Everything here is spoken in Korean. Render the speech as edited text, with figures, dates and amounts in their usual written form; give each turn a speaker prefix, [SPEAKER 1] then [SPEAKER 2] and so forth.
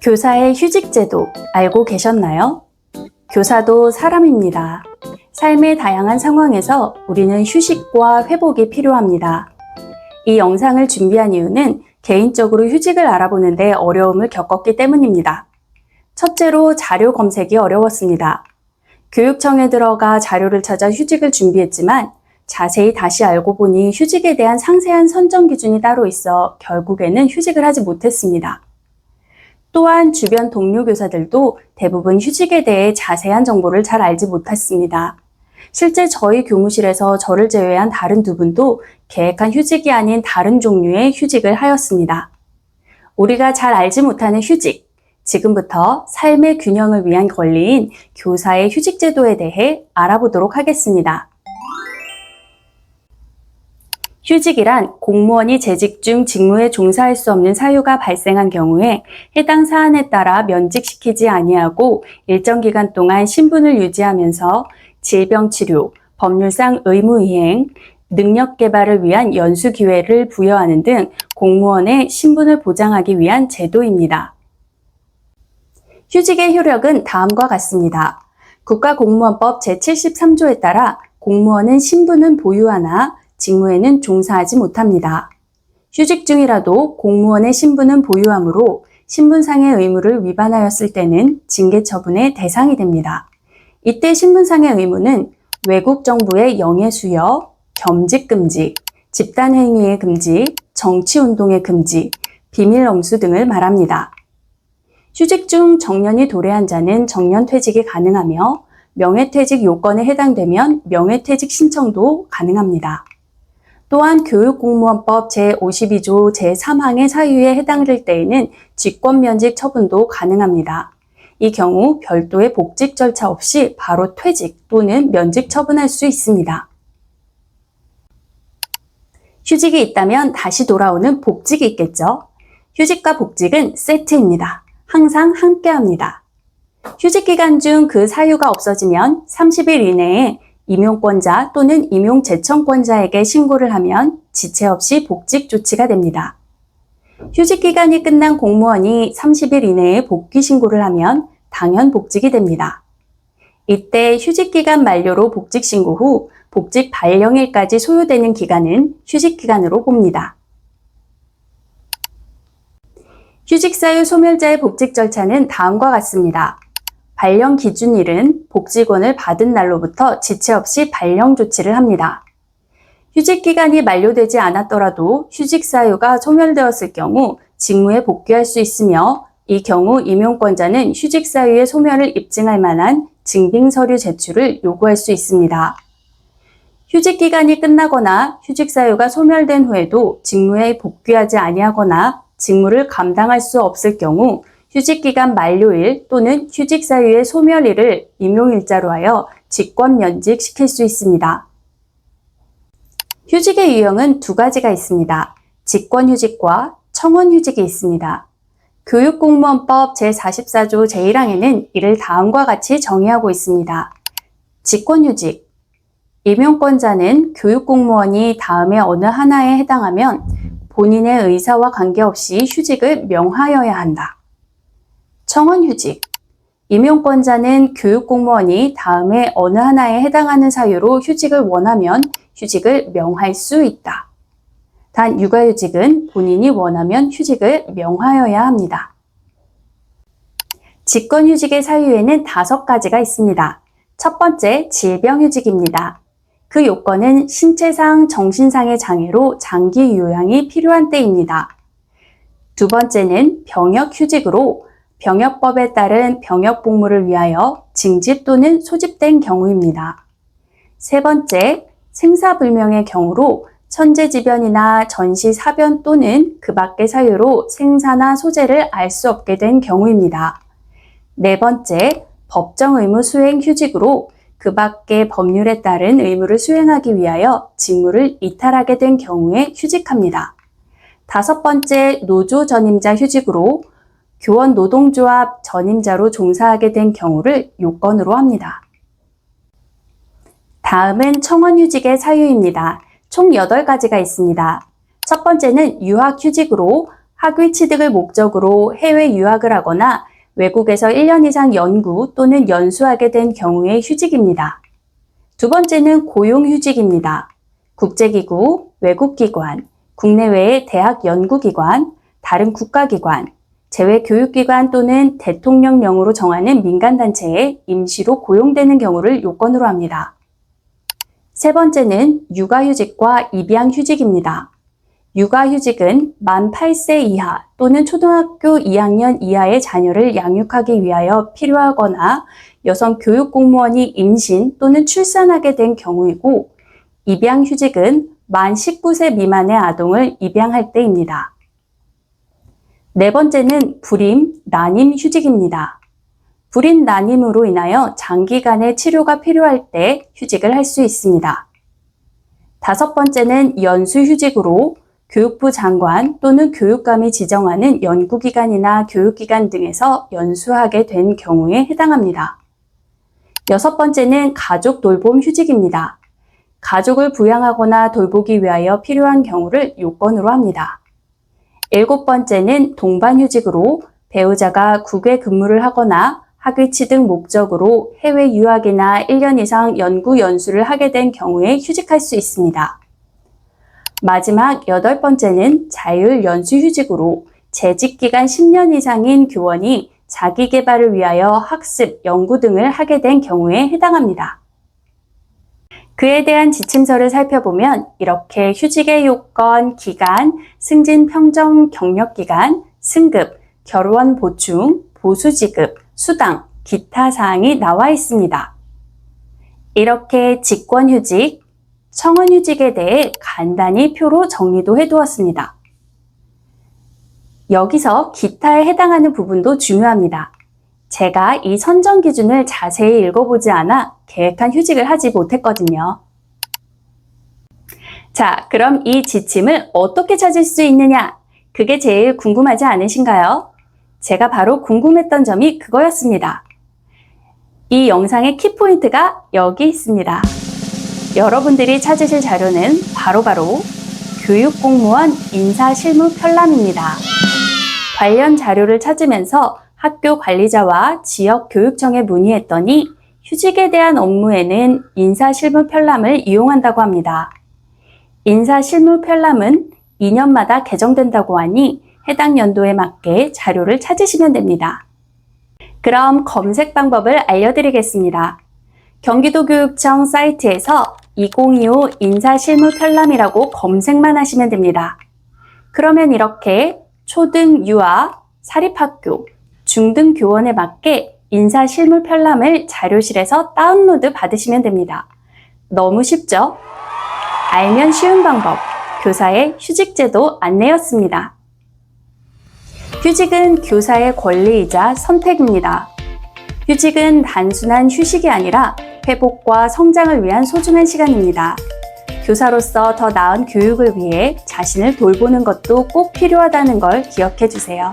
[SPEAKER 1] 교사의 휴직제도 알고 계셨나요? 교사도 사람입니다. 삶의 다양한 상황에서 우리는 휴식과 회복이 필요합니다. 이 영상을 준비한 이유는 개인적으로 휴직을 알아보는데 어려움을 겪었기 때문입니다. 첫째로 자료 검색이 어려웠습니다. 교육청에 들어가 자료를 찾아 휴직을 준비했지만 자세히 다시 알고 보니 휴직에 대한 상세한 선정 기준이 따로 있어 결국에는 휴직을 하지 못했습니다. 또한 주변 동료 교사들도 대부분 휴직에 대해 자세한 정보를 잘 알지 못했습니다. 실제 저희 교무실에서 저를 제외한 다른 두 분도 계획한 휴직이 아닌 다른 종류의 휴직을 하였습니다. 우리가 잘 알지 못하는 휴직, 지금부터 삶의 균형을 위한 권리인 교사의 휴직 제도에 대해 알아보도록 하겠습니다. 휴직이란 공무원이 재직 중 직무에 종사할 수 없는 사유가 발생한 경우에 해당 사안에 따라 면직시키지 아니하고 일정 기간 동안 신분을 유지하면서 질병치료, 법률상 의무이행, 능력 개발을 위한 연수 기회를 부여하는 등 공무원의 신분을 보장하기 위한 제도입니다. 휴직의 효력은 다음과 같습니다. 국가공무원법 제73조에 따라 공무원은 신분은 보유하나 직무에는 종사하지 못합니다. 휴직 중이라도 공무원의 신분은 보유하므로 신분상의 의무를 위반하였을 때는 징계 처분의 대상이 됩니다. 이때 신분상의 의무는 외국 정부의 영해 수여, 겸직 금지, 집단 행위의 금지, 정치 운동의 금지, 비밀 엄수 등을 말합니다. 휴직 중 정년이 도래한 자는 정년퇴직이 가능하며 명예퇴직 요건에 해당되면 명예퇴직 신청도 가능합니다. 또한 교육공무원법 제52조 제3항의 사유에 해당될 때에는 직권면직 처분도 가능합니다. 이 경우 별도의 복직 절차 없이 바로 퇴직 또는 면직 처분할 수 있습니다. 휴직이 있다면 다시 돌아오는 복직이 있겠죠. 휴직과 복직은 세트입니다. 항상 함께합니다. 휴직 기간 중 그 사유가 없어지면 30일 이내에 임용권자 또는 임용재청권자에게 신고를 하면 지체 없이 복직 조치가 됩니다. 휴직 기간이 끝난 공무원이 30일 이내에 복귀 신고를 하면 당연 복직이 됩니다. 이때 휴직 기간 만료로 복직 신고 후 복직 발령일까지 소요되는 기간은 휴직 기간으로 봅니다. 휴직 사유 소멸자의 복직 절차는 다음과 같습니다. 발령 기준일은 복직원을 받은 날로부터 지체 없이 발령 조치를 합니다. 휴직 기간이 만료되지 않았더라도 휴직 사유가 소멸되었을 경우 직무에 복귀할 수 있으며 이 경우 임용권자는 휴직 사유의 소멸을 입증할 만한 증빙 서류 제출을 요구할 수 있습니다. 휴직 기간이 끝나거나 휴직 사유가 소멸된 후에도 직무에 복귀하지 아니하거나 직무를 감당할 수 없을 경우 휴직기간 만료일 또는 휴직 사유의 소멸일을 임용일자로 하여 직권 면직시킬 수 있습니다. 휴직의 유형은 두 가지가 있습니다. 직권휴직과 청원휴직이 있습니다. 교육공무원법 제44조 제1항에는 이를 다음과 같이 정의하고 있습니다. 직권휴직, 임용권자는 교육공무원이 다음의 어느 하나에 해당하면 본인의 의사와 관계없이 휴직을 명하여야 한다. 청원휴직, 임용권자는 교육공무원이 다음에 어느 하나에 해당하는 사유로 휴직을 원하면 휴직을 명할 수 있다. 단 육아휴직은 본인이 원하면 휴직을 명하여야 합니다. 직권휴직의 사유에는 5가지가 있습니다. 첫 번째, 질병휴직입니다. 그 요건은 신체상, 정신상의 장애로 장기 요양이 필요한 때입니다. 두 번째는 병역휴직으로 병역법에 따른 병역복무를 위하여 징집 또는 소집된 경우입니다. 세 번째, 생사불명의 경우로 천재지변이나 전시사변 또는 그 밖의 사유로 생사나 소재를 알 수 없게 된 경우입니다. 네 번째, 법정의무 수행 휴직으로 그 밖의 법률에 따른 의무를 수행하기 위하여 직무를 이탈하게 된 경우에 휴직합니다. 다섯 번째, 노조 전임자 휴직으로 교원 노동조합 전임자로 종사하게 된 경우를 요건으로 합니다. 다음은 청원휴직의 사유입니다. 총 8가지가 있습니다. 첫 번째는 유학휴직으로 학위 취득을 목적으로 해외 유학을 하거나 외국에서 1년 이상 연구 또는 연수하게 된 경우의 휴직입니다. 두 번째는 고용휴직입니다. 국제기구, 외국기관, 국내외의 대학 연구기관, 다른 국가기관, 재외교육기관 또는 대통령령으로 정하는 민간단체에 임시로 고용되는 경우를 요건으로 합니다. 세 번째는 육아휴직과 입양휴직입니다. 육아휴직은 만 8세 이하 또는 초등학교 2학년 이하의 자녀를 양육하기 위하여 필요하거나 여성 교육공무원이 임신 또는 출산하게 된 경우이고, 입양휴직은 만 19세 미만의 아동을 입양할 때입니다. 네 번째는 불임, 난임 휴직입니다. 불임, 난임으로 인하여 장기간의 치료가 필요할 때 휴직을 할 수 있습니다. 다섯 번째는 연수휴직으로 교육부 장관 또는 교육감이 지정하는 연구기관이나 교육기관 등에서 연수하게 된 경우에 해당합니다. 여섯 번째는 가족 돌봄 휴직입니다. 가족을 부양하거나 돌보기 위하여 필요한 경우를 요건으로 합니다. 일곱 번째는 동반휴직으로 배우자가 국외 근무를 하거나 학위 취득 목적으로 해외 유학이나 1년 이상 연구 연수를 하게 된 경우에 휴직할 수 있습니다. 마지막 여덟 번째는 자율연수휴직으로 재직기간 10년 이상인 교원이 자기 개발을 위하여 학습, 연구 등을 하게 된 경우에 해당합니다. 그에 대한 지침서를 살펴보면 이렇게 휴직의 요건, 기간, 승진 평정 경력기간, 승급, 결원 보충, 보수지급, 수당, 기타 사항이 나와 있습니다. 이렇게 직권휴직, 청원휴직에 대해 간단히 표로 정리도 해두었습니다. 여기서 기타에 해당하는 부분도 중요합니다. 제가 이 선정 기준을 자세히 읽어보지 않아 계획한 휴직을 하지 못했거든요. 자, 그럼 이 지침을 어떻게 찾을 수 있느냐? 그게 제일 궁금하지 않으신가요? 제가 바로 궁금했던 점이 그거였습니다. 이 영상의 키포인트가 여기 있습니다. 여러분들이 찾으실 자료는 바로 교육공무원 인사실무 편람입니다. 관련 자료를 찾으면서 학교 관리자와 지역교육청에 문의했더니 휴직에 대한 업무에는 인사실무 편람을 이용한다고 합니다. 인사실무 편람은 2년마다 개정된다고 하니 해당 연도에 맞게 자료를 찾으시면 됩니다. 그럼 검색 방법을 알려드리겠습니다. 경기도교육청 사이트에서 2025 인사실무 편람이라고 검색만 하시면 됩니다. 그러면 이렇게 초등 유아, 사립학교, 중등 교원에 맞게 인사실무 편람을 자료실에서 다운로드 받으시면 됩니다. 너무 쉽죠? 알면 쉬운 방법, 교사의 휴직제도 안내였습니다. 휴직은 교사의 권리이자 선택입니다. 휴직은 단순한 휴식이 아니라 회복과 성장을 위한 소중한 시간입니다. 교사로서 더 나은 교육을 위해 자신을 돌보는 것도 꼭 필요하다는 걸 기억해 주세요.